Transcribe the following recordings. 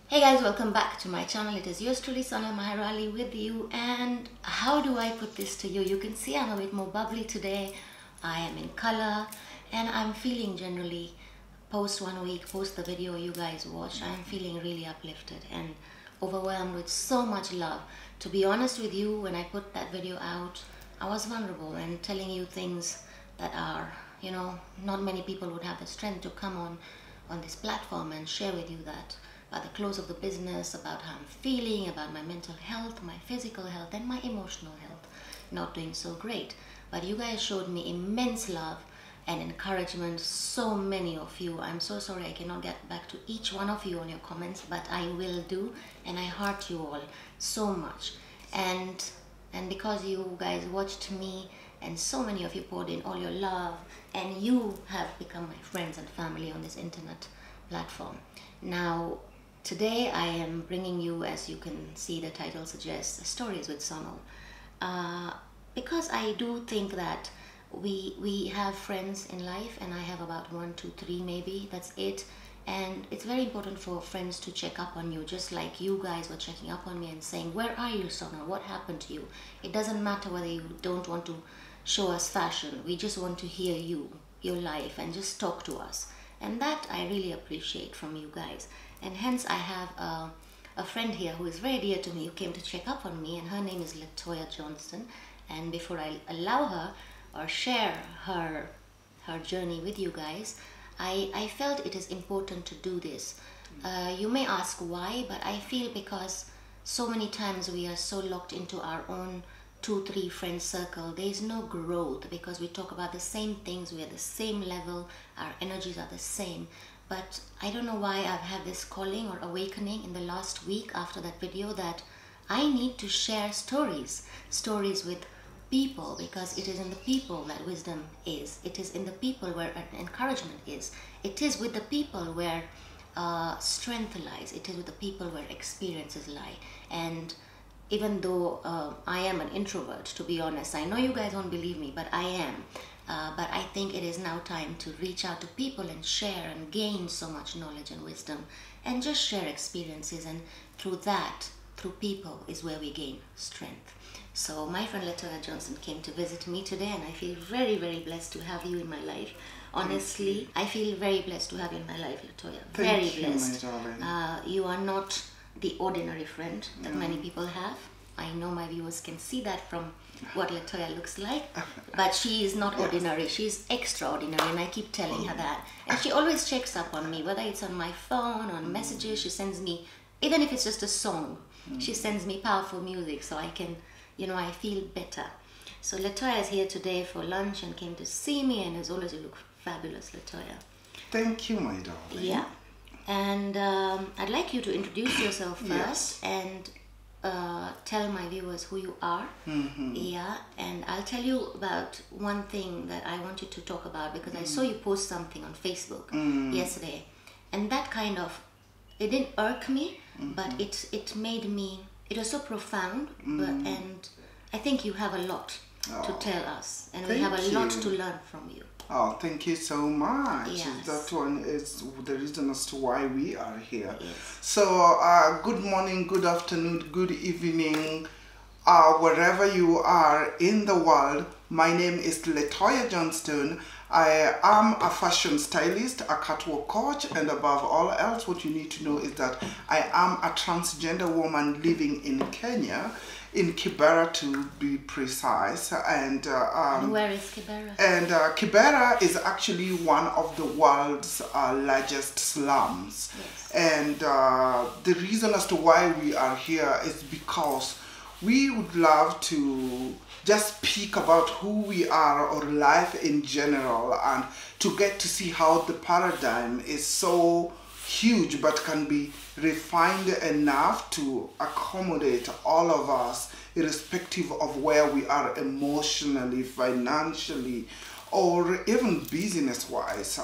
Hey guys, welcome back to my channel. It is yours truly, Sonal Maherali with you. And how do I put this to you? You can see I'm a bit more bubbly today. I am in color and I'm feeling generally post 1 week, post the video you guys watched, I'm feeling really uplifted and overwhelmed with so much love. To be honest with you, when I put that video out, I was vulnerable and telling you things that are, not many people would have the strength to come on this platform and share with you that. About the close of the business, about how I'm feeling, about my mental health, my physical health, and my emotional health. Not doing so great. But you guys showed me immense love and encouragement, so many of you. I'm so sorry I cannot get back to each one of you on your comments, but I will do, and I heart you all so much. And because you guys watched me, and so many of you poured in all your love, and you have become my friends and family on this internet platform. Now, today I am bringing you, as you can see the title suggests, Stories with Sonal. Because I do think that we have friends in life, and I have about 1, 2, 3 maybe, that's it. And it's very important for friends to check up on you, just like you guys were checking up on me and saying, where are you, Sonal? What happened to you? It doesn't matter whether you don't want to show us fashion. We just want to hear you, your life, and just talk to us. And that I really appreciate from you guys. And hence I have a friend here who is very dear to me, who came to check up on me, and her name is Lite Johnston. And before I allow her or share her journey with you guys, I felt it is important to do this. You may ask why, but I feel because so many times we are so locked into our own 2, 3 friend circle, there is no growth because we talk about the same things, we're at the same level, our energies are the same. But I don't know why I've had this calling or awakening in the last week after that video that I need to share stories with people, because it is in the people that wisdom is. It is in the people where encouragement is. It is with the people where strength lies. It is with the people where experiences lie. And even though I am an introvert, to be honest, I know you guys won't believe me, but I am. But I think it is now time to reach out to people and share and gain so much knowledge and wisdom and just share experiences, and through people is where we gain strength. So my friend Lite Johnston came to visit me today, and I feel very, very blessed to have you in my life. Honestly, I feel very blessed to have you in my life, Lite. Very blessed. You are not the ordinary friend that many people have. I know my viewers can see that from what Lite looks like, but she is not ordinary, she's extraordinary, and I keep telling her that. And she always checks up on me, whether it's on my phone, on messages. She sends me, even if it's just a song, she sends me powerful music so I can, I feel better. So Lite is here today for lunch and came to see me, and as always you look fabulous, Lite. Thank you, my darling. Yeah. And I'd like you to introduce yourself first. Yes. And tell my viewers who you are. Yeah, and I'll tell you about one thing that I want you to talk about, because I saw you post something on Facebook yesterday, and that kind of, it didn't irk me, but it made me, it was so profound, and I think you have a lot to tell us, and we have a lot to learn from you. Oh, thank you so much. Yes. That one is the reason as to why we are here. Yes. So, good morning, good afternoon, good evening, wherever you are in the world. My name is Lite Johnston. I am a fashion stylist, a catwalk coach, and above all else, what you need to know is that I am a transgender woman living in Kenya, in Kibera to be precise. And where is Kibera? And Kibera is actually one of the world's largest slums. Yes. And the reason as to why we are here is because we would love to just speak about who we are or life in general, and to get to see how the paradigm is so huge but can be refined enough to accommodate all of us, irrespective of where we are emotionally, financially, or even business-wise.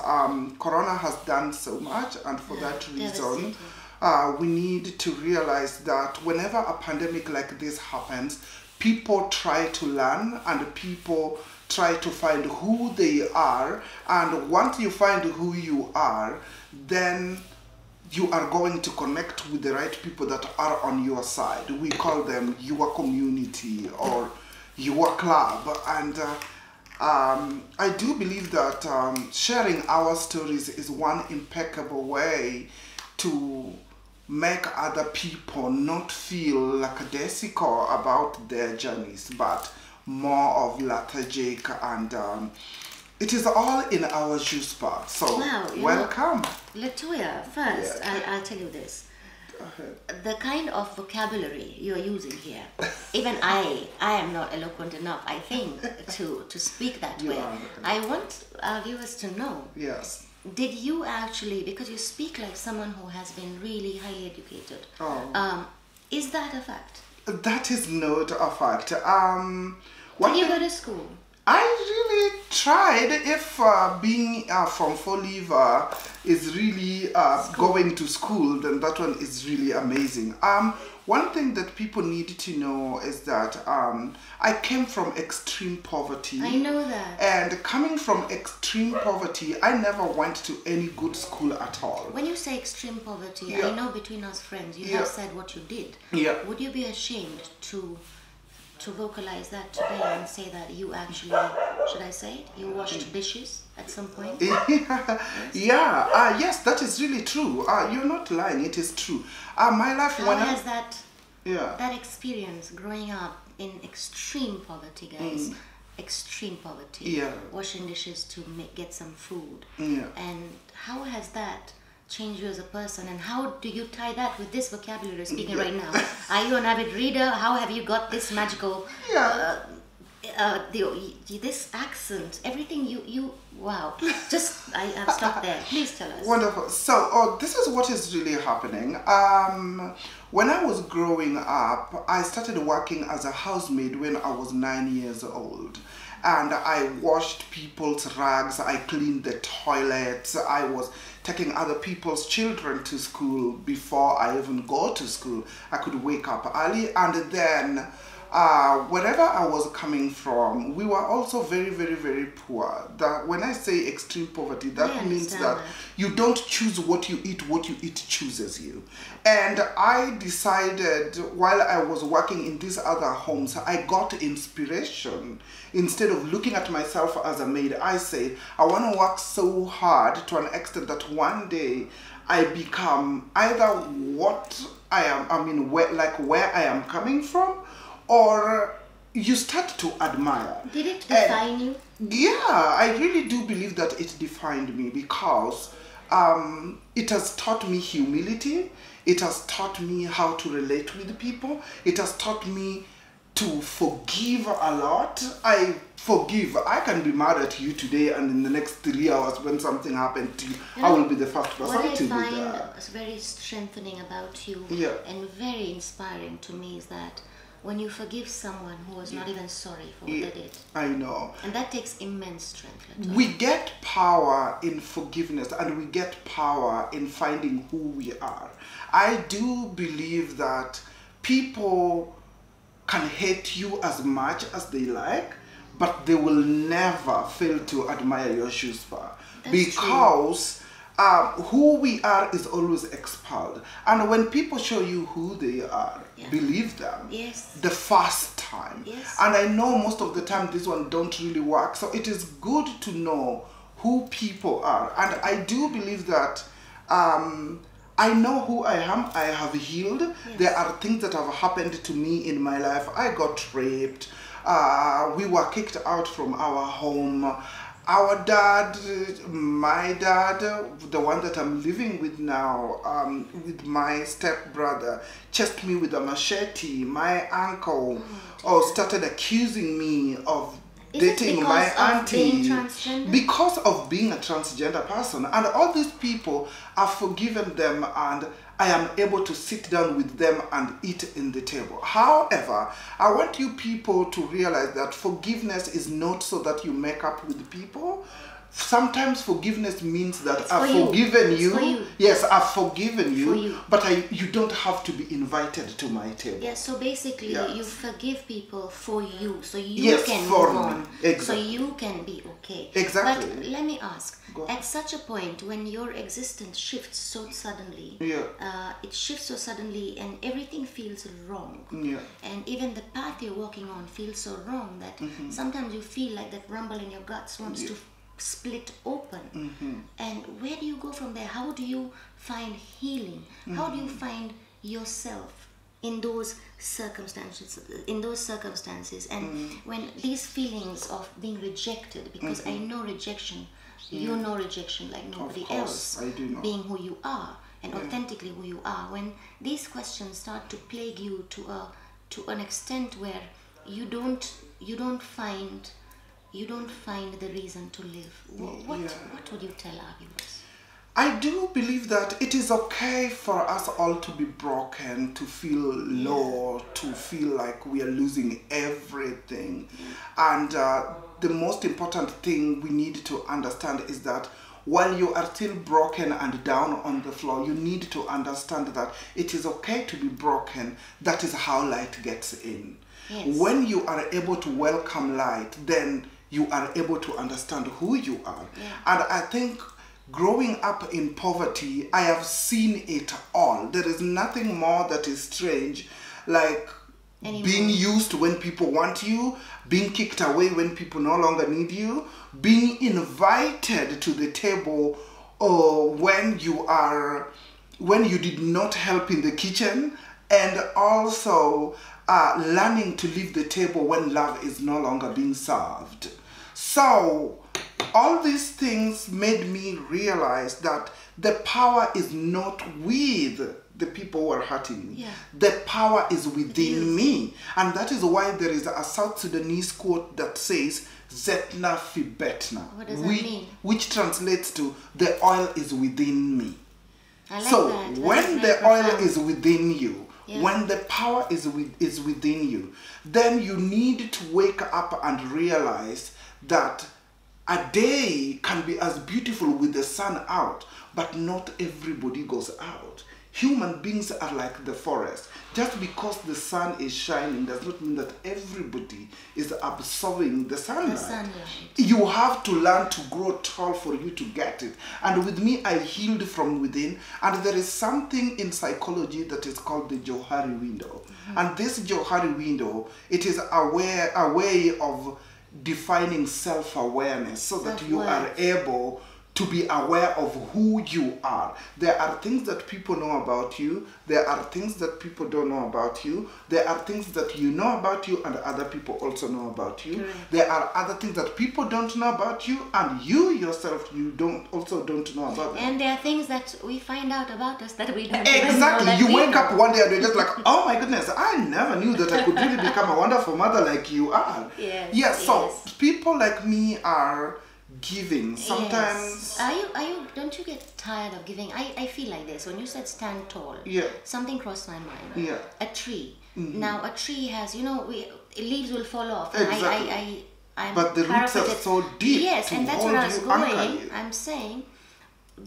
Corona has done so much, and for that reason, we need to realize that whenever a pandemic like this happens, people try to learn and people try to find who they are, and once you find who you are, then you are going to connect with the right people that are on your side. We call them your community or your club. And I do believe that sharing our stories is one impeccable way to make other people not feel lackadaisical about their journeys, but more of lethargic, and it is all in our juice bar. So Wow, welcome. Latoya, first, Yeah. I'll tell you this. Go ahead. The kind of vocabulary you're using here, even I am not eloquent enough, I think, to speak that You way. are. I want our viewers to know, Yes. did you actually, because you speak like someone who has been really highly educated, is that a fact? That is not a fact. Did you go to school? I really tried. If being from Fall River is really going to school, then that one is really amazing. One thing that people need to know is that I came from extreme poverty. I know that. And coming from extreme poverty, I never went to any good school at all. When you say extreme poverty, Yeah. I know between us friends, you Yeah. have said what you did. Yeah. Would you be ashamed to vocalize that today and say that you actually, should I say it, you washed dishes at some point? Yes, that is really true. You're not lying, it is true. My life How when has that that experience growing up in extreme poverty, guys, extreme poverty, Yeah. washing dishes to get some food, Yeah. and how has that changed you as a person, and how do you tie that with this vocabulary you're speaking right now? Are you an avid reader? How have you got this magical this accent, everything you wow, I've stopped there. Please tell us. Wonderful. So, this is what is really happening. When I was growing up, I started working as a housemaid when I was 9 years old. And I washed people's rags, I cleaned the toilets, I was taking other people's children to school before I even go to school. I could wake up early, and then wherever I was coming from, we were also very, very, very poor. That when I say extreme poverty, that means that you don't choose what you eat chooses you. And I decided while I was working in these other homes, I got inspiration. Instead of looking at myself as a maid, I said, I want to work so hard to an extent that one day I become either what I am, where I am coming from, or you start to admire. Did it define you? Yeah, I really do believe that it defined me, because it has taught me humility. It has taught me how to relate with people. It has taught me to forgive a lot. I forgive. I can be mad at you today, and in the next 3 hours when something happened to you, I will be the first person to do that. What I find very strengthening about you and very inspiring to me is that when you forgive someone who was not even sorry for what they did. I know. And that takes immense strength. We get power in forgiveness, and we get power in finding who we are. I do believe that people can hate you as much as they like, but they will never fail to admire your shoes bar. Because who we are is always expelled. And when people show you who they are, believe them the first time. And I know most of the time this one don't really work. So it is good to know who people are. And I do believe that I know who I am. I have healed. There are things that have happened to me in my life. I got raped. We were kicked out from our home. Our dad, my dad, the one that I'm living with now, with my stepbrother, chased me with a machete. My uncle started accusing me of dating my auntie because of being a transgender person. And all these people, I've forgiven them, and I am able to sit down with them and eat in the table. However, I want you people to realize that forgiveness is not so that you make up with people. Sometimes forgiveness means that It's I've for you. forgiven It's you. for you. Yes, I've forgiven you, For you. but you don't have to be invited to my table. Yeah, so basically Yes. you forgive people for you, so you Yes, can for move me. on, Exactly. so you can be okay. Exactly. But let me ask, Go at such a point when your existence shifts so suddenly, it shifts so suddenly and everything feels wrong, and even the path you're walking on feels so wrong that sometimes you feel like that rumble in your guts wants to split open. And where do you go from there? How do you find healing? How do you find yourself in those circumstances, and when these feelings of being rejected, because I know rejection, you know rejection like nobody else, I do know. being who you are and authentically who you are, when these questions start to plague you to an extent where you don't find the reason to live, what would you tell our viewers? I do believe that it is okay for us all to be broken, to feel low, to feel like we are losing everything. And the most important thing we need to understand is that while you are still broken and down on the floor, you need to understand that it is okay to be broken. That is how light gets in. Yes. When you are able to welcome light, then you are able to understand who you are. And I think growing up in poverty, I have seen it all. There is nothing more that is strange like being used when people want you, being kicked away when people no longer need you, being invited to the table when you did not help in the kitchen, and also learning to leave the table when love is no longer being served. So all these things made me realize that the power is not with the people who are hurting me. The power is within me. And that is why there is a South Sudanese quote that says, Zetna fi betna. What does that mean? Which translates to, the oil is within me. I like so that. when the oil is within you, when the power is within you, then you need to wake up and realize that a day can be as beautiful with the sun out, but not everybody goes out. Human beings are like the forest. Just because the sun is shining does not mean that everybody is absorbing the sunlight. You have to learn to grow tall for you to get it. And with me, I healed from within. And there is something in psychology that is called the Johari window. And this Johari window, it is a way of defining self-awareness so that you are able to be aware of who you are. There are things that people know about you. There are things that people don't know about you. There are things that you know about you and other people also know about you. There are other things that people don't know about you and you yourself, also don't know about them. And there are things that we find out about us that we don't Exactly. know. You wake up one day and you're just like, oh my goodness, I never knew that I could really become a wonderful mother like you are. So people like me are giving sometimes. Don't you get tired of giving? I feel like this. When you said stand tall, something crossed my mind. A tree. Now a tree has, leaves will fall off. Exactly. I'm but the roots are so deep. Yes, to and that's hold where I was you, anchor going. you. I'm saying,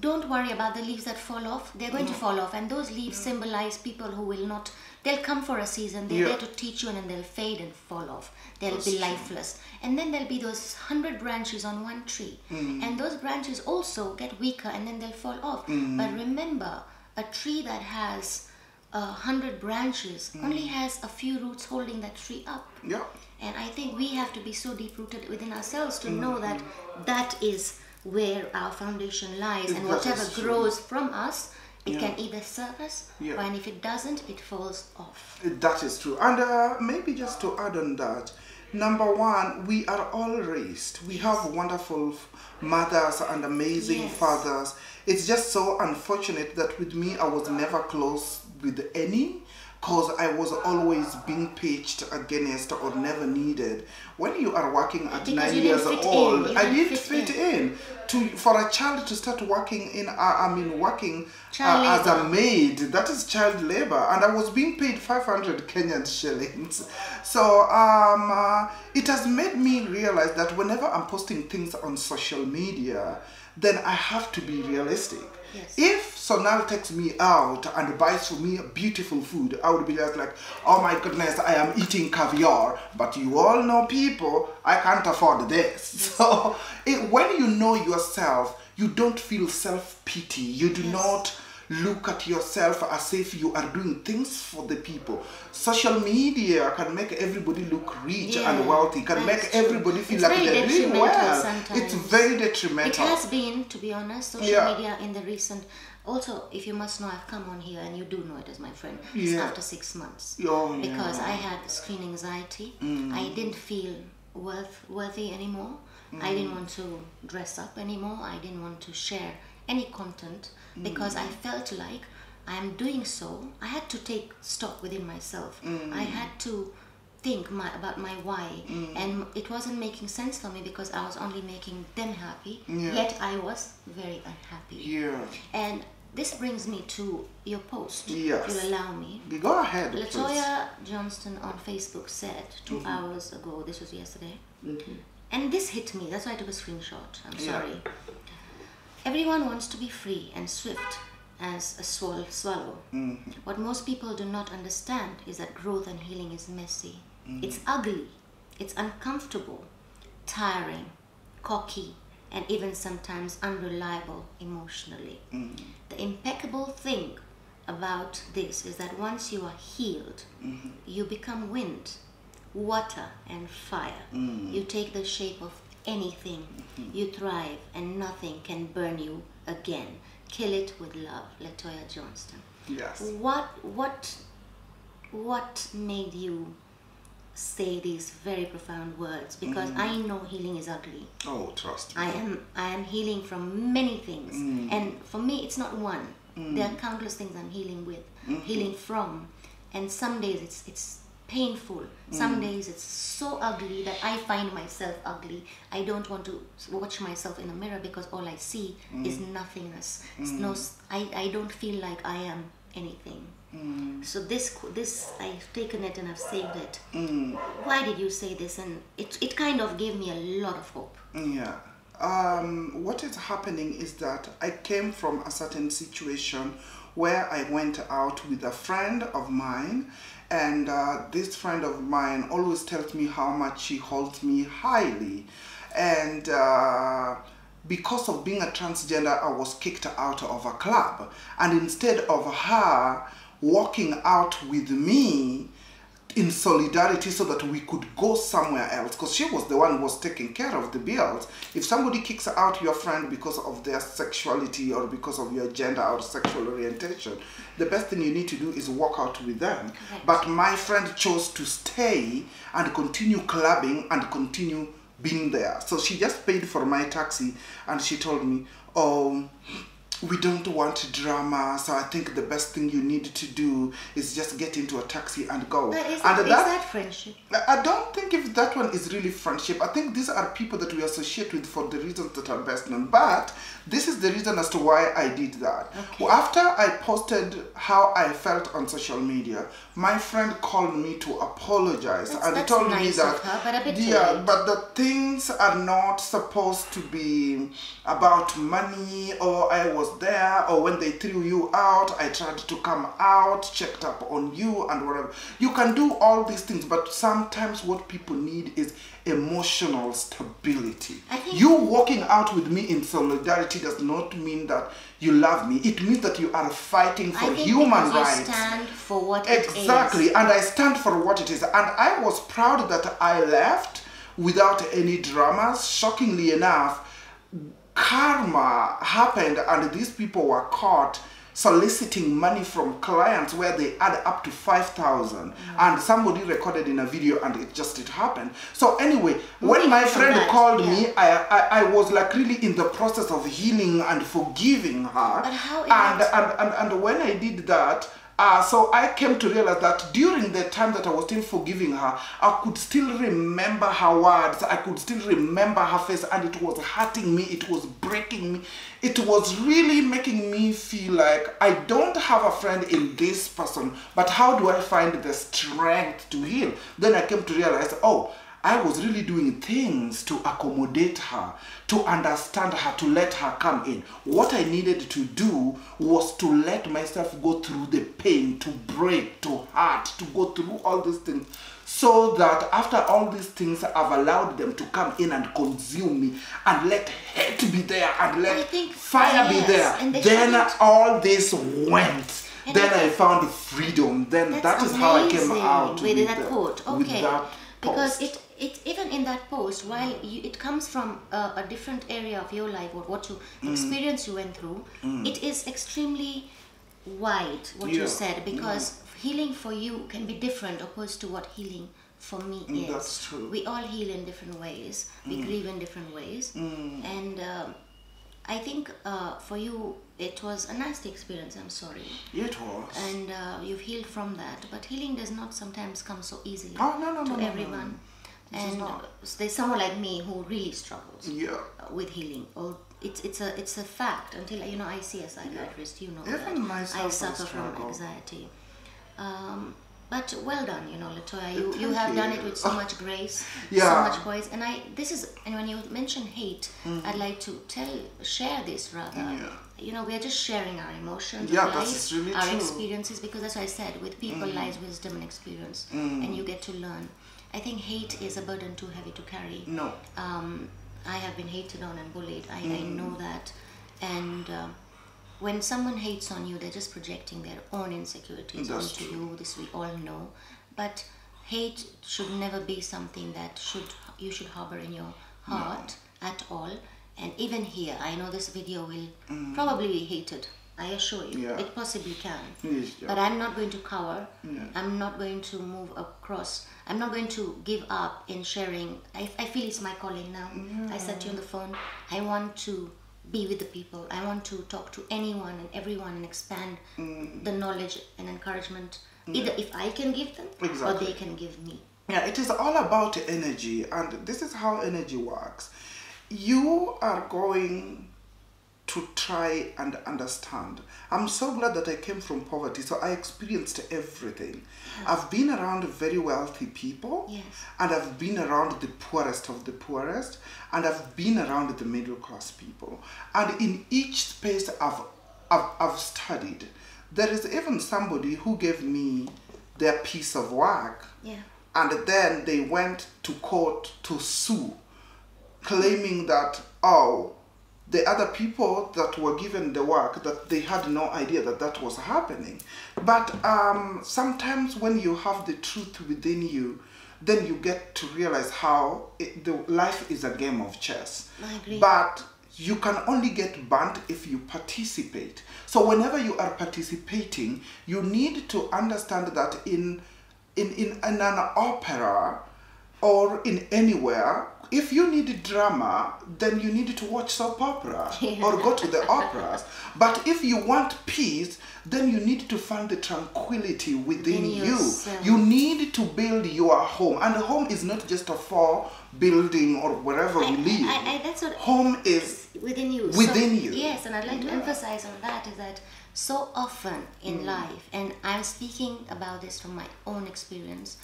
don't worry about the leaves that fall off. They're going to fall off, and those leaves symbolize people who will not. They'll come for a season. They're there to teach you, and then they'll fade and fall off. They'll be lifeless, and then there'll be those 100 branches on one tree, and those branches also get weaker, and then they'll fall off. But remember, a tree that has 100 branches only has a few roots holding that tree up. And I think we have to be so deep-rooted within ourselves to know that that is where our foundation lies, and whatever grows from us, it can either serve us, and if it doesn't, it falls off. That is true. And maybe just to add on that, number one, we are all raised. We have wonderful mothers and amazing fathers. It's just so unfortunate that with me, I was never close with any, because I was always being pitched against or never needed. When you are working at Because 9 you years didn't fit old, in. You I didn't didn't fit fit in. For a child to start working in, working Child as a labor. maid, that is child labor, and I was being paid 500 Kenyan shillings. So it has made me realize that whenever I'm posting things on social media, then I have to be realistic. Yes. If Sonal takes me out and buys for me beautiful food, I would be just like, oh my goodness, I am eating caviar. But you all know, people, I can't afford this. So when you know yourself, you don't feel self-pity. You do not look at yourself as if you are doing things for the people. Social media can make everybody look rich and wealthy, can make everybody feel like they're doing well. Sometimes. It's very detrimental. It has been, to be honest, social media in the recent... Also, if you must know, I've come on here, and you do know it as my friend, it's after 6 months. Because I had screen anxiety. I didn't feel worthy anymore. I didn't want to dress up anymore. I didn't want to share any content because I felt like I am doing so. I had to take stock within myself. I had to think about my why, and it wasn't making sense for me because I was only making them happy, yet I was very unhappy. And this brings me to your post, if you'll allow me. Go ahead. Latoya Johnston on Facebook said 2 hours ago, this was yesterday, and this hit me, that's why I took a screenshot, I'm sorry. Everyone wants to be free and swift as a swallow. What most people do not understand is that growth and healing is messy. It's ugly, it's uncomfortable, tiring, cocky, and even sometimes unreliable emotionally. The impeccable thing about this is that once you are healed, you become wind, water, and fire. You take the shape of anything. You thrive, and nothing can burn you again. Kill it with love. Latoya Johnston. Yes. What made you say these very profound words? Because I know healing is ugly. Oh, trust me. I am healing from many things, and for me it's not one. There are countless things I'm healing with, healing from, and some days it's painful. Some days it's so ugly that I find myself ugly. I don't want to watch myself in the mirror because all I see is nothingness. I don't feel like I am anything. So this I've taken it and I've saved it. Why did you say this? And it kind of gave me a lot of hope. What is happening is that I came from a certain situation where I went out with a friend of mine, and this friend of mine always tells me how much she holds me highly, and because of being a transgender, I was kicked out of a club, and instead of her walking out with me in solidarity so that we could go somewhere else, because she was the one who was taking care of the bills. If somebody kicks out your friend because of their sexuality or because of your gender or sexual orientation, the best thing you need to do is walk out with them. Correct. But my friend chose to stay and continue clubbing and continue being there. So she just paid for my taxi, and she told me, oh, we don't want drama, so I think the best thing you need to do is just get into a taxi and go. But is that friendship? I don't think if that one is really friendship. I think these are people that we associate with for the reasons that are best known. But this is the reason as to why I did that. Okay. After I posted how I felt on social media, my friend called me to apologize and told me that but the things are not supposed to be about money, or I was there, or when they threw you out, I tried to come out, checked up on you and whatever. You can do all these things, but sometimes what people need is emotional stability. You walking out with me in solidarity does not mean that you love me. It means that you are fighting for human rights. You stand for what it is. Exactly, and I stand for what it is. And I was proud that I left without any dramas. Shockingly enough, karma happened, and these people were caught soliciting money from clients where they add up to 5,000, and somebody recorded in a video, and it happened. So anyway, when my friend called me, I was like really in the process of healing and forgiving her. But how and when I did that, So I came to realize that during the time that I was still forgiving her, I could still remember her words. I could still remember her face, and it was hurting me. It was breaking me. It was really making me feel like I don't have a friend in this person, but how do I find the strength to heal? Then I came to realize, oh, I was really doing things to accommodate her, to understand her, to let her come in. What I needed to do was to let myself go through the pain, to break, to hurt, to go through all these things, so that after all these things, I've allowed them to come in and consume me, and let hate be there, and let fire be there. Then all this went. Then I found freedom. Then that is how I came out with that quote. Okay. With that because it even in that post, while it comes from a different area of your life, or what you experience you went through, it is extremely wide what you said, because healing for you can be different opposed to what healing for me is. That's true. We all heal in different ways. We grieve in different ways, and I think for you it was a nasty experience. I'm sorry. It was. And you've healed from that, but healing does not sometimes come so easily to everyone. And there's someone like me who really struggles with healing. Or it's a fact. Until I see a psychiatrist, Even myself, I suffer from anxiety. But well done, Latoya. You have done it with so much grace, so much poise. And when you mention hate, I'd like to share this rather. We are just sharing our emotions, that's really our true. Experiences, because that's what I said. With people lies wisdom and experience, and you get to learn. I think hate is a burden too heavy to carry. No. I have been hated on and bullied. I know that, and when someone hates on you, they're just projecting their own insecurities onto you. This we all know. But hate should never be something that you should harbor in your heart at all. And even here, I know this video will probably be hated. I assure you, it possibly can. But I'm not going to cower. I'm not going to move across. I'm not going to give up in sharing. I feel it's my calling now. I said to you on the phone, I want to be with the people. I want to talk to anyone and everyone and expand the knowledge and encouragement. Either if I can give them or they can give me. Yeah, it is all about energy, and this is how energy works. You are going to try and understand. I'm so glad that I came from poverty, so I experienced everything. I've been around very wealthy people, and I've been around the poorest of the poorest, and I've been around the middle class people. And in each space I've studied, there is even somebody who gave me their piece of work, and then they went to court to sue, claiming that, the other people that were given the work, that they had no idea that that was happening. But sometimes when you have the truth within you, then you get to realize how life is a game of chess. I agree. But you can only get burnt if you participate. So whenever you are participating, you need to understand that in an opera or in anywhere, if you need drama, then you need to watch soap opera or go to the operas. But if you want peace, then you need to find the tranquility within you. You need to build your home. And a home is not just a building or wherever we live. That's what home is within you. Within you. Yes, and I'd like to emphasize on that is that so often in life, and I'm speaking about this from my own experience,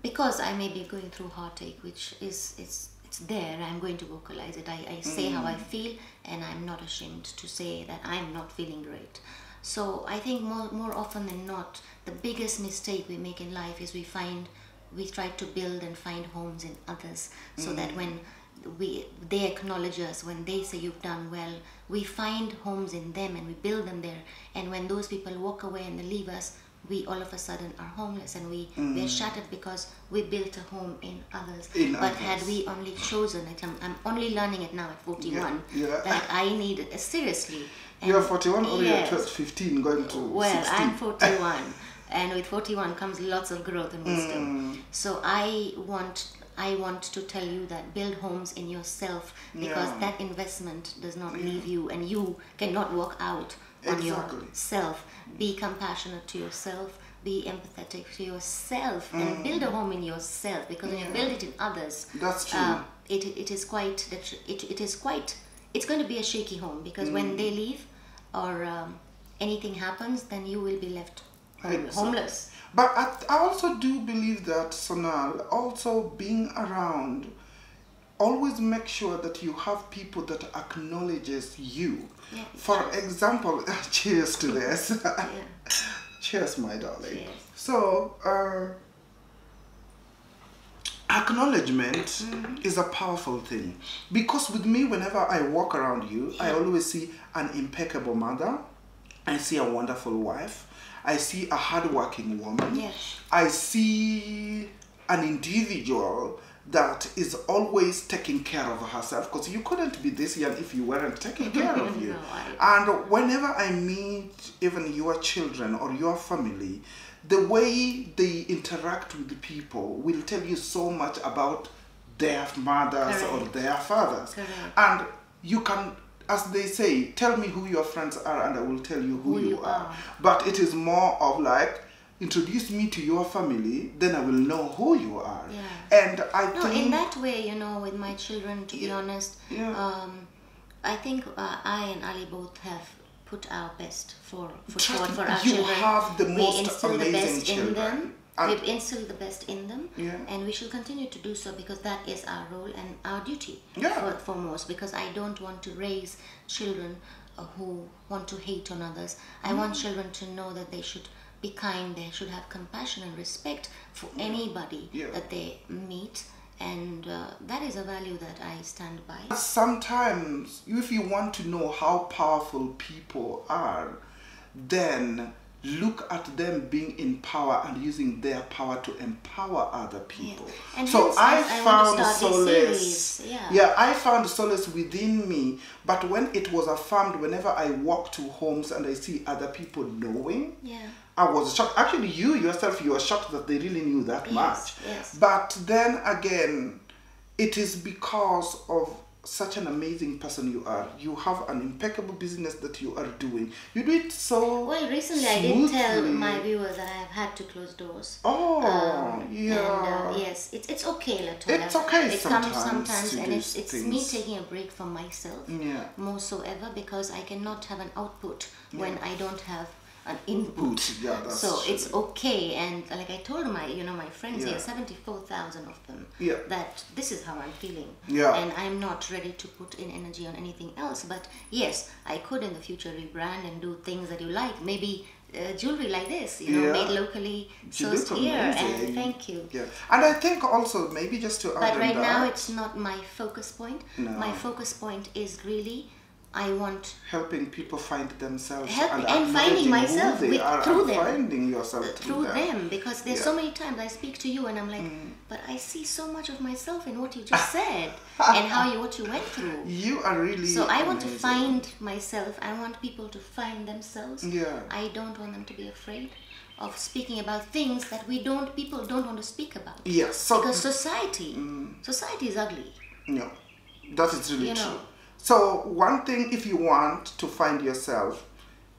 because I may be going through heartache, which it's there. I'm going to vocalize it. I say how I feel, and I'm not ashamed to say that I'm not feeling great. So I think more often than not, the biggest mistake we make in life is we try to build and find homes in others, so that when they acknowledge us, when they say you've done well, we find homes in them and we build them there. And when those people walk away and they leave us, we all of a sudden are homeless, and we are shattered because we built a home in others. Had we only chosen it, I'm only learning it now at 41, that I need it seriously. And you're 41 or you're 15 going to 16? I'm 41, and with 41 comes lots of growth and wisdom. So I want to tell you that build homes in yourself, because that investment does not leave you, and you cannot walk out on Exactly. yourself. Be compassionate to yourself. Be empathetic to yourself, and build a home in yourself. Because when you build it in others, That's true. It is quite it's going to be a shaky home, because when they leave or anything happens, then you will be left homeless. But I also do believe that, Sonal, also being around, always make sure that you have people that acknowledges you. Yeah, For example, cheers to this. Yeah. Cheers, my darling. Cheers. So, acknowledgement is a powerful thing, because with me, whenever I walk around you, I always see an impeccable mother, I see a wonderful wife, I see a hardworking woman, Yes. I see an individual that is always taking care of herself, because you couldn't be this young if you weren't taking care of you. No, And whenever I meet even your children or your family, the way they interact with the people will tell you so much about their mothers or Correct. their fathers. Correct. And you can, as they say, tell me who your friends are and I will tell you who you are. But it is more of like, introduce me to your family, then I will know who you are. Yeah. And I think in that way, with my children, to be honest, I think I and Ali both have put our best forward for our you children. have the We most instill the amazing best in children. them. And- We've instilled the best in them, Yeah. and we shall continue to do so, because that is our role and our duty foremost. Because I don't want to raise children who want to hate on others. I want children to know that they should be kind, they should have compassion and respect for anybody that they meet, and that is a value that I stand by. Sometimes, if you want to know how powerful people are, then look at them being in power and using their power to empower other people. Yeah. And So hence I want found to start this solace. series. I found solace within me. But when it was affirmed, whenever I walk to homes and I see other people knowing, I was shocked. Actually, you yourself, you were shocked that they really knew that much. Yes. But then again, it is because of such an amazing person you are. You have an impeccable business that you are doing. You do it so well. Recently, smoothly. I did tell my viewers that I have had to close doors. Oh, And, yes, it's okay, Latoya. It's okay It comes sometimes sometimes, to and do it's me things. taking a break from myself. Yeah. More so ever, because I cannot have an output when I don't have an input. Yeah, that's so true. it's okay, and like I told my my friends here, 74,000 of them, that this is how I'm feeling, and I'm not ready to put in energy on anything else. But yes, I could in the future rebrand and do things that you like, maybe jewelry like this, made locally, sourced here, and thank you. Yeah, and I think also maybe just to add But on right that, now it's not my focus point. No. My focus point is really, I want helping people find themselves and acknowledging finding myself who they are through and them. finding yourself through them, because there's so many times I speak to you and I'm like, but I see so much of myself in what you just said and what you went through. You are really So I want to amazing. find myself. I want people to find themselves. Yeah. I don't want them to be afraid of speaking about things that people don't want to speak about. Yes. So Because society is ugly. no, that is really You true. know. So one thing, if you want to find yourself,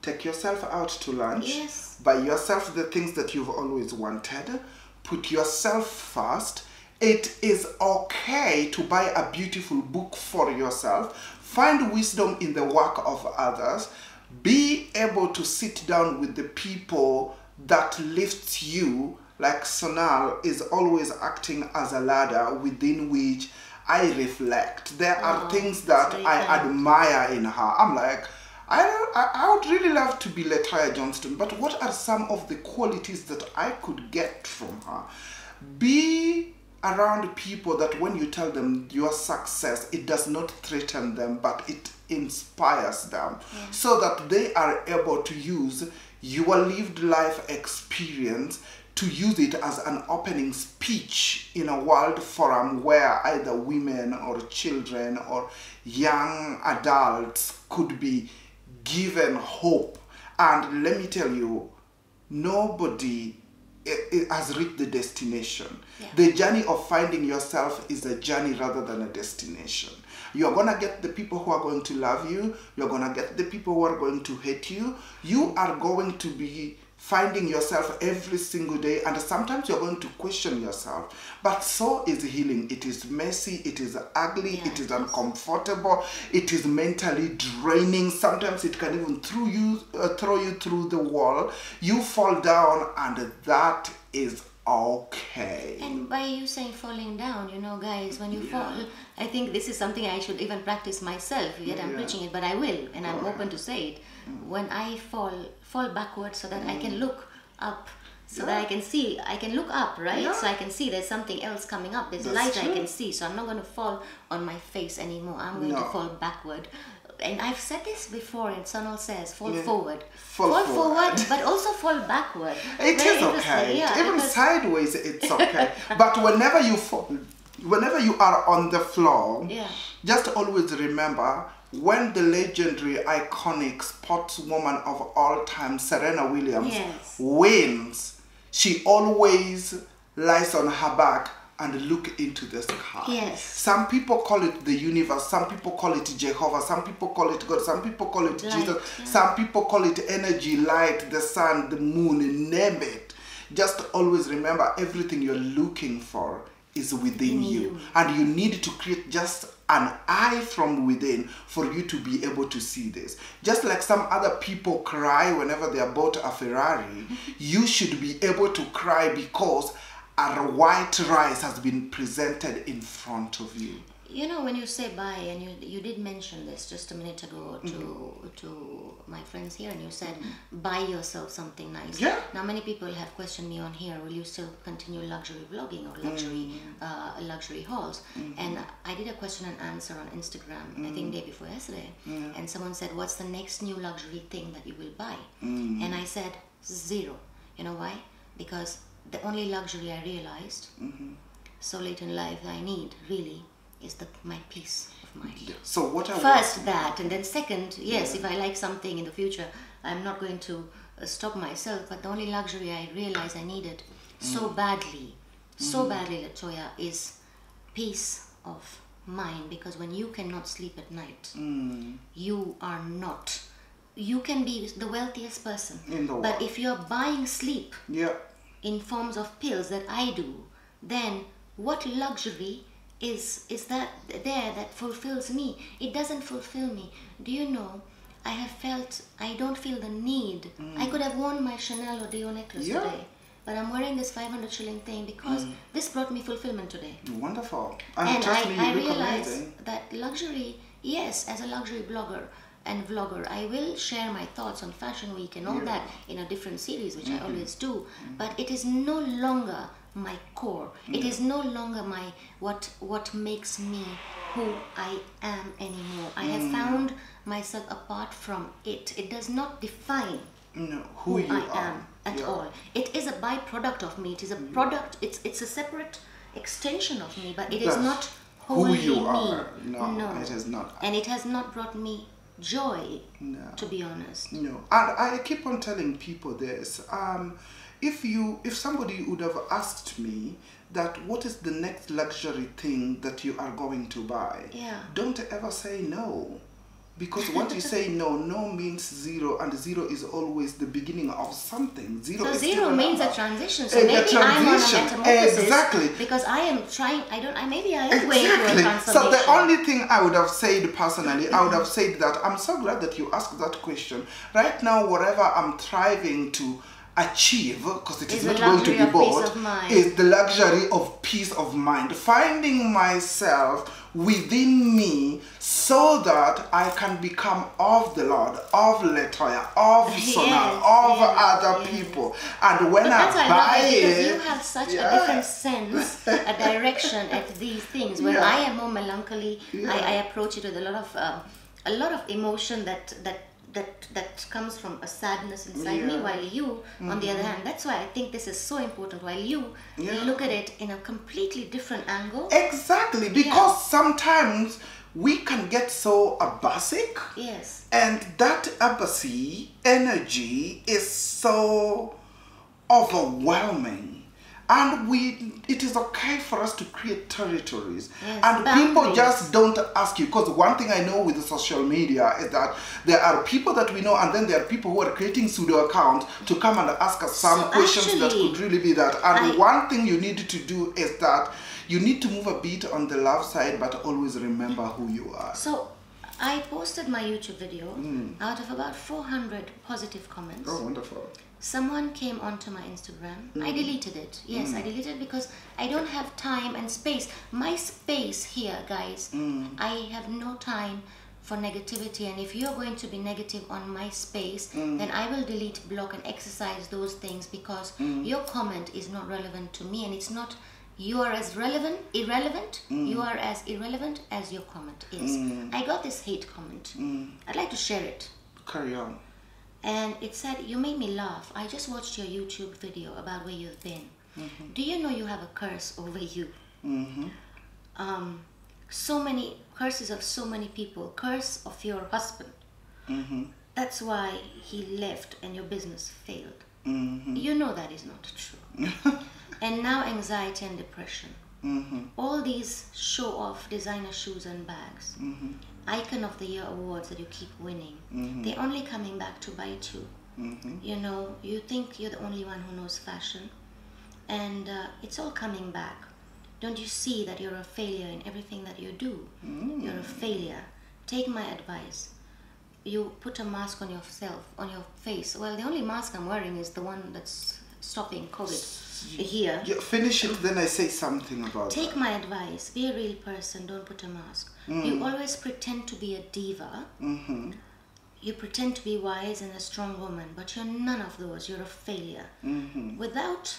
take yourself out to lunch. Yes. Buy yourself the things that you've always wanted. Put yourself first. It is okay to buy a beautiful book for yourself. Find wisdom in the work of others. Be able to sit down with the people that lifts you, like Sonal is always acting as a ladder within which I reflect. There are things that I admire in her. I'm like, I would really love to be Latoya Johnston, but what are some of the qualities that I could get from her? Be around people that when you tell them your success, it does not threaten them, but it inspires them, so that they are able to use your lived life experience to use it as an opening speech in a world forum where either women or children or young adults could be given hope. And let me tell you, nobody it has reached the destination. Yeah. The journey of finding yourself is a journey rather than a destination. You're going to get the people who are going to love you. You're going to get the people who are going to hate you. You are going to be finding yourself every single day, and sometimes you're going to question yourself. But so is healing. It is messy, it is ugly, it is uncomfortable, it is mentally draining. Sometimes it can even throw you through the wall. You fall down, and that is okay. And by you saying falling down, you know, guys, when you fall, I think this is something I should even practice myself. Yet I'm preaching it, but I will, and I'm open to say it. When I fall backwards so that I can look up, so that I can see, I can look up, right? So I can see there's something else coming up. There's light I can see. So I'm not going to fall on my face anymore. I'm going to fall backward. And I've said this before, and Sonal says, fall forward. Fall forward, but also fall backward. It is okay. Even sideways, it's okay. But whenever you fall, whenever you are on the floor, just always remember, when the legendary, iconic sportswoman of all time, Serena Williams, wins, she always lies on her back and look into the sky. Some people call it the universe, some people call it Jehovah, some people call it God, some people call it Jesus, some people call it energy, light, the sun, the moon, name it. Just always remember, everything you're looking for is within you. And you need to create just an eye from within for you to be able to see this. Just like some other people cry whenever they are bought a Ferrari, you should be able to cry because a white rice has been presented in front of you. You know, when you say bye, and you did mention this just a minute ago to my friends here, and you said buy yourself something nice. Now many people have questioned me on here, will you still continue luxury vlogging or luxury hauls? And I did a question and answer on Instagram, I think day before yesterday, and someone said, what's the next new luxury thing that you will buy? And I said, zero. You know why? Because the only luxury I realized so late in life I need really is my peace of mind. So what I first that, and then second, yes, if I like something in the future, I'm not going to stop myself. But the only luxury I realized I needed so badly, Latoya, is peace of mind. Because when you cannot sleep at night, you are not. You can be the wealthiest person in the world, but if you're buying sleep in forms of pills that I do, then what luxury is that there that fulfills me? It doesn't fulfill me. Do you know, I don't feel the need. I could have worn my Chanel or Dior necklace today, but I'm wearing this 500 shilling thing because this brought me fulfillment today. Wonderful. And I realized that luxury, yes, as a luxury blogger and vlogger, I will share my thoughts on Fashion Week and all that in a different series, which I always do, but it is no longer my core. It is no longer my what makes me who I am anymore. I have found myself apart from it. It does not define who I am at all. It is a byproduct of me. It is a product. It's a separate extension of me, but it is not wholly who you me. are. No, it is not. And it has not brought me joy, to be honest. No, and I keep on telling people this. If somebody would have asked me that what is the next luxury thing that you are going to buy, don't ever say no. Because once you say no, no means zero, and zero is always the beginning of something. So zero means a transition. So maybe I'm on a metamorphosis. Exactly. Because I am trying, maybe I am going through a transformation. So the only thing I would have said personally, I would have said that I'm so glad that you asked that question. Right now, whatever I'm striving to achieve, because it is not going to be bought, is the luxury of peace of mind. Finding myself within me so that I can become of the Lord, of Latoya, of Sonal, of other people. And when I buy it, because you have such a different sense, a direction at these things. When I am more melancholy, I approach it with a lot of emotion that comes from a sadness inside me, while you, on the other hand, that's why I think this is so important, while you look at it in a completely different angle. Exactly, because sometimes we can get so abasic, and that abasy energy is so overwhelming. And it is okay for us to create territories. Yes, and boundaries. People just don't ask you. Because one thing I know with the social media is that there are people that we know, and then there are people who are creating pseudo accounts to come and ask us some questions that could really be that. And one thing you need to do is that you need to move a bit on the love side, but always remember who you are. So I posted my YouTube video. Out of about 400 positive comments. Oh, wonderful. Someone came onto my Instagram. I deleted it. Yes, I deleted it because I don't have time and space. My space here, guys, I have no time for negativity. And if you're going to be negative on my space, then I will delete, block, and exercise those things, because your comment is not relevant to me, and it's not. You are as irrelevant. You are as irrelevant as your comment is. I got this hate comment. I'd like to share it. Carry on. And it said, "You made me laugh. I just watched your YouTube video about where you've been. Do you know you have a curse over you? So many curses of so many people. Curse of your husband. That's why he left and your business failed. You know that is not true. And now anxiety and depression. All these show-off designer shoes and bags. Icon of the Year awards that you keep winning. They're only coming back to bite you. You know, you think you're the only one who knows fashion. And it's all coming back. Don't you see that you're a failure in everything that you do? You're a failure. Take my advice. You put a mask on yourself, on your face. Well, the only mask I'm wearing is the one that's stopping COVID here. You finish it, then I say something about Take my advice. Be a real person. Don't put a mask. You always pretend to be a diva. You pretend to be wise and a strong woman, but you're none of those. You're a failure. Without...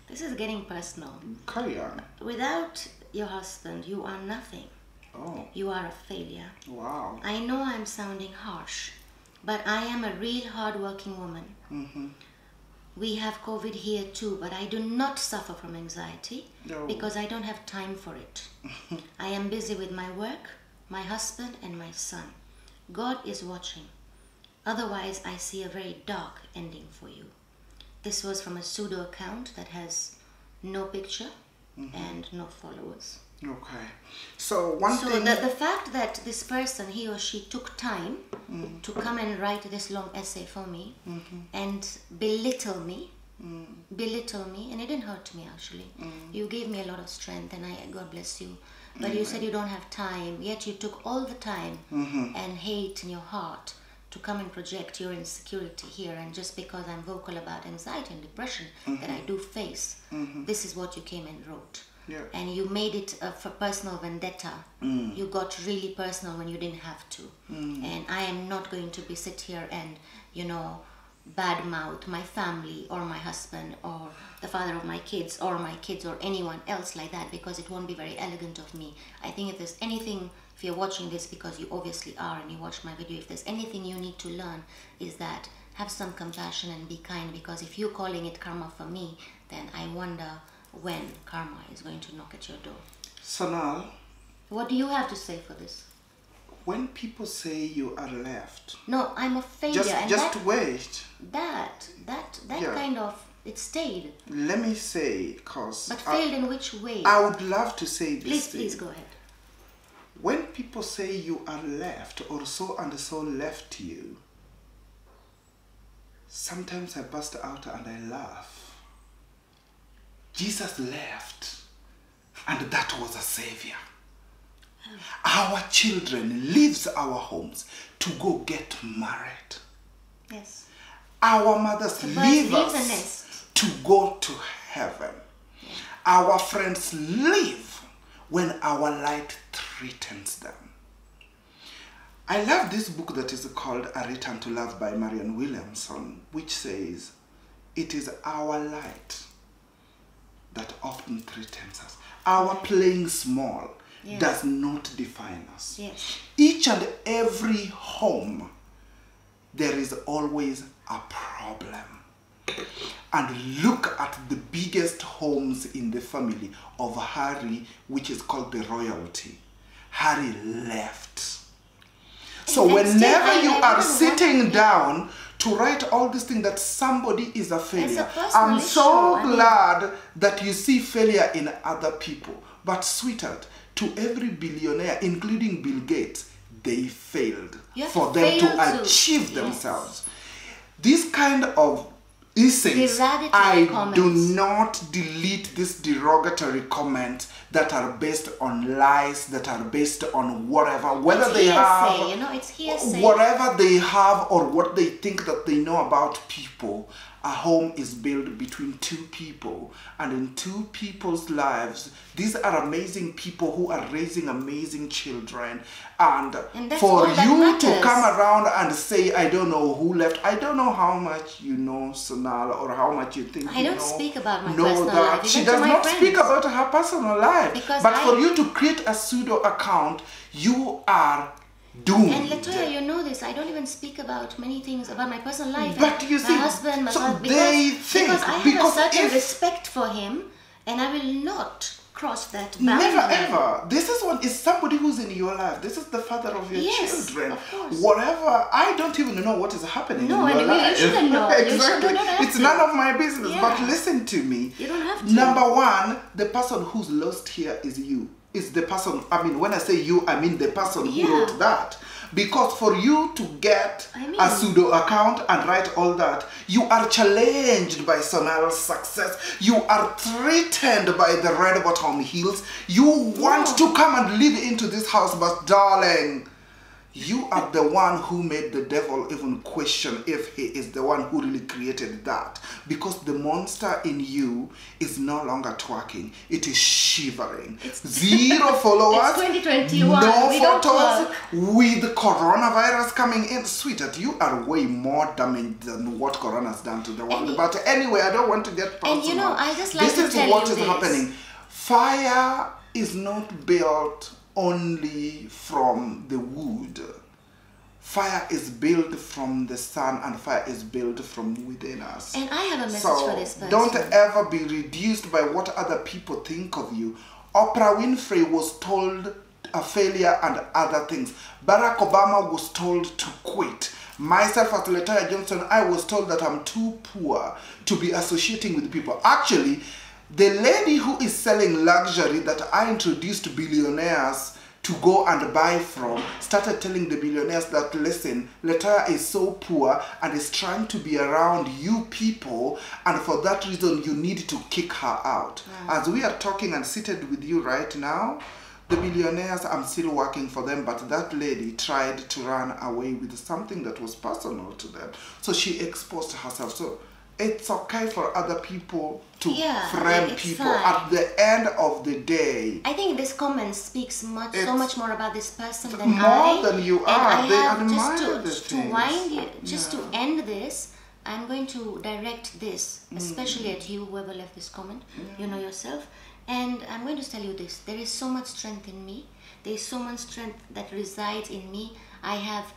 This is getting personal. Carry on. Without your husband, you are nothing. Oh. You are a failure. Wow. I know I'm sounding harsh, but I am a real hard-working woman. We have COVID here too, but I do not suffer from anxiety because I don't have time for it. I am busy with my work, my husband, and my son. God is watching. Otherwise, I see a very dark ending for you. This was from a pseudo account that has no picture and no followers. Okay. So one thing... the fact that this person, he or she, took time to come and write this long essay for me and belittle me, and it didn't hurt me actually. You gave me a lot of strength, and God bless you. But you said you don't have time, yet you took all the time and hate in your heart to come and project your insecurity here. And just because I'm vocal about anxiety and depression that I do face, this is what you came and wrote. Yeah. And you made it for personal vendetta. You got really personal when you didn't have to. And I am not going to sit here and, you know, badmouth my family or my husband or the father of my kids or anyone else like that, because it won't be very elegant of me. I think if there's anything, if you're watching this, because you obviously are and you watch my video, if there's anything you need to learn, is that have some compassion and be kind, because if you're calling it karma for me, then I wonder when karma is going to knock at your door. Sonal, what do you have to say for this? When people say you are left... No, I'm a failure. Just wait. That kind of, it stayed. Let me say, because... But failed in which way? I would love to say this. Please go ahead. When people say you are left, or so and so left you, sometimes I burst out and I laugh. Jesus left, and that was a savior. Our children leaves our homes to go get married. Yes. Our mothers leave us to go to heaven. Yeah. Our friends leave when our light threatens them. I love this book that is called A Return to Love by Marianne Williamson, which says, it is our light that often threatens us. Our playing small does not define us. Yes. Each and every home, there is always a problem. And look at the biggest homes in the family of Harry, which is called the royalty. Harry left. So whenever you are sitting down to write all this thing that somebody is a failure. It's a personal I'm so issue. glad that you see failure in other people. But sweetheart, to every billionaire, including Bill Gates, they failed for them to achieve themselves. This kind of essays, I do not delete this derogatory comments that are based on lies, that are based on whatever, whether they have, you know, it's hearsay. Whatever they have or what they think that they know about people. A home is built between two people, and in two people's lives, these are amazing people who are raising amazing children. And for you to come around and say, I don't know who left, I don't know how much you know Sonal or how much you think I don't speak about my personal life. She does not speak about her personal life. But for you to create a pseudo account, you are doomed. And Latoya, you know this, I don't even speak about many things about my personal life. But you see, my husband, my so because I have a certain respect for him, and I will not cross that boundary. Never ever. This is one is somebody who's in your life. This is the father of your children. Of course. Whatever, I don't even know what is happening in your life. You shouldn't know. Exactly. You don't it's none of my business. Yeah. But listen to me. You don't have to. Number one, the person who's lost here is you. Is the person, I mean, when I say you, I mean the person who wrote that. Because for you to get a pseudo account and write all that, you are challenged by Sonal's success. You are threatened by the red bottom heels. You want to come and live into this house, but darling, you are the one who made the devil even question if he is the one who really created that. Because the monster in you is no longer twerking. It is shivering. Zero followers. It's 2021. No photos. With coronavirus coming in. Sweetheart, you are way more damaged than what Corona has done to the world. But anyway, I don't want to get personal. And you know, I just like to tell you this. This is what is happening. Fire is not built only from the wood. Fire is built from the sun, and fire is built from within us. And I have a message for this person. Don't ever be reduced by what other people think of you. Oprah Winfrey was told a failure and other things. Barack Obama was told to quit. Myself as Latoya Johnson, I was told that I'm too poor to be associating with people. Actually, the lady who is selling luxury that I introduced to billionaires to go and buy from started telling the billionaires that, listen, Latoya is so poor and is trying to be around you people, and for that reason you need to kick her out. As we are talking and seated with you right now, the billionaires, I'm still working for them, but that lady tried to run away with something that was personal to them. So she exposed herself. So it's okay for other people to frame people. Fine. At the end of the day, I think this comment speaks so much more about this person than more than you are. And they I have admire to end this, I'm going to direct this, especially at you, whoever left this comment. You know yourself. And I'm going to tell you this. There is so much strength in me. There is so much strength that resides in me. I have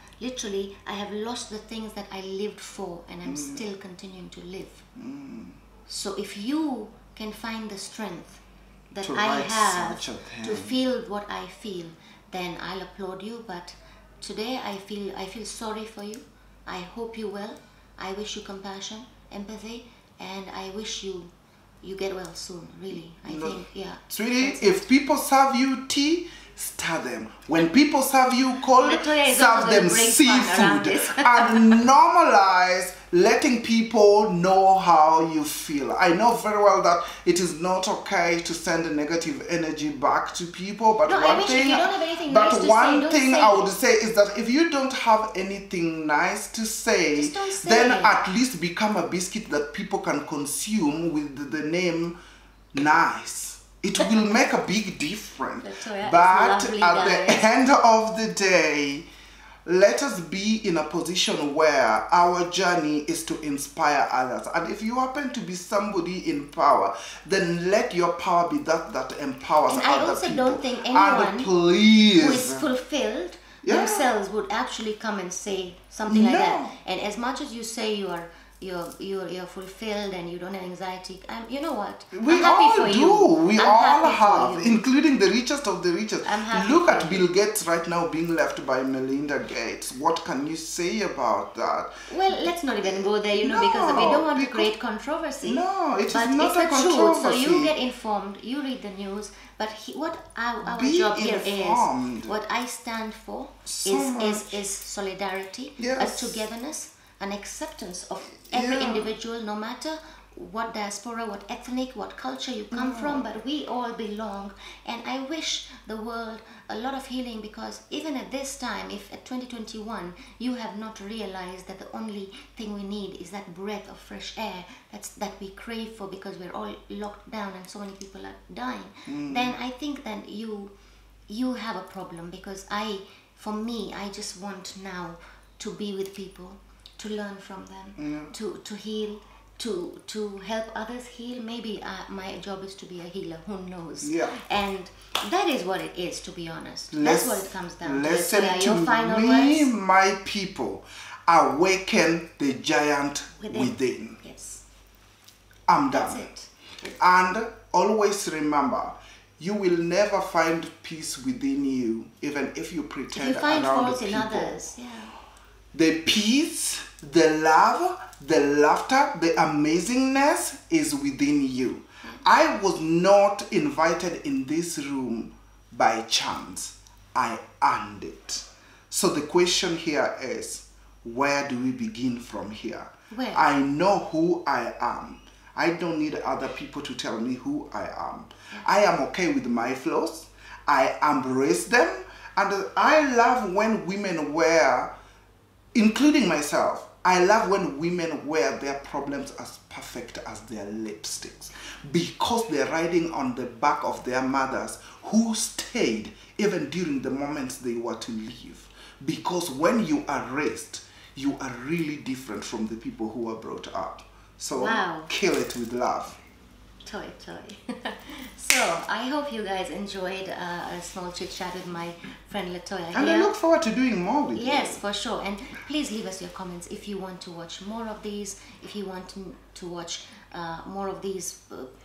lost the things that I lived for, and I'm still continuing to live. So if you can find the strength that I have to feel what I feel, then I'll applaud you. But today I feel sorry for you. I hope you well. I wish you compassion, empathy, and I wish you get well soon. Really, I think, sweetie, if people serve you tea, stir them. When people serve you cold, serve them seafood. And normalize letting people know how you feel. I know very well that it is not okay to send negative energy back to people, but one thing I would say is that if you don't have anything nice to say, then at least become a biscuit that people can consume with the name nice. It will make a big difference. But at the end of the day, let us be in a position where our journey is to inspire others. And if you happen to be somebody in power, then let your power be that empowers other people. And I also don't think anyone who is fulfilled themselves would actually come and say something like that. And as much as you say you are you're fulfilled and you don't have anxiety. You know what? We I'm happy all for do. you. We I'm all happy for have, you. including the richest of the richest. I'm happy Look for at you. Bill Gates right now being left by Melinda Gates. What can you say about that? Well, let's not even go there, No, because we don't want to because- create controversy. No, it is but not it's a the truth. So you controversy. get informed, you read the news. But what our Be job here informed. is, what I stand for So much. is solidarity, Yes. a togetherness, an acceptance of every Yeah. individual, no matter what diaspora, what ethnic, what culture you come from, but we all belong. And I wish the world a lot of healing, because even at this time, if at 2021 you have not realized that the only thing we need is that breath of fresh air that we crave for, because we're all locked down and so many people are dying, then I think that you have a problem. Because for me, I just want now to be with people, to learn from them, to heal, to help others heal. Maybe my job is to be a healer, who knows. Yeah. And that is what it is, to be honest. That's what it comes down to. Listen Latoya, to your final me, words? my people. Awaken the giant within. Yes. I'm That's done. it. And always remember, you will never find peace within you, even if you pretend If you find around faults in people. others, yeah. The peace, the love, the laughter, the amazingness is within you. I was not invited in this room by chance. I earned it. So the question here is, where do we begin from here? Where? I know who I am. I don't need other people to tell me who I am. I am okay with my flaws. I embrace them. And I love when women wear, including myself, I love when women wear their problems as perfect as their lipsticks, because they're riding on the back of their mothers who stayed even during the moments they were to leave. Because when you are raised, you are really different from the people who were brought up. So Wow. kill it with love. Toy. So I hope you guys enjoyed a small chit chat with my friend Latoya And here. I look forward to doing more with you. Yes, for sure. And please leave us your comments if you want to watch more of these, if you want to watch more of these,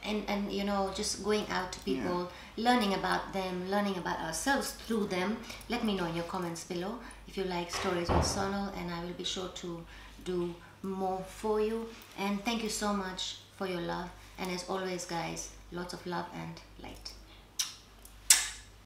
and just going out to people, learning about them, learning about ourselves through them. Let me know in your comments below if you like Stories with Sonal, and I will be sure to do more for you. And thank you so much for your love. And as always, guys, lots of love and light.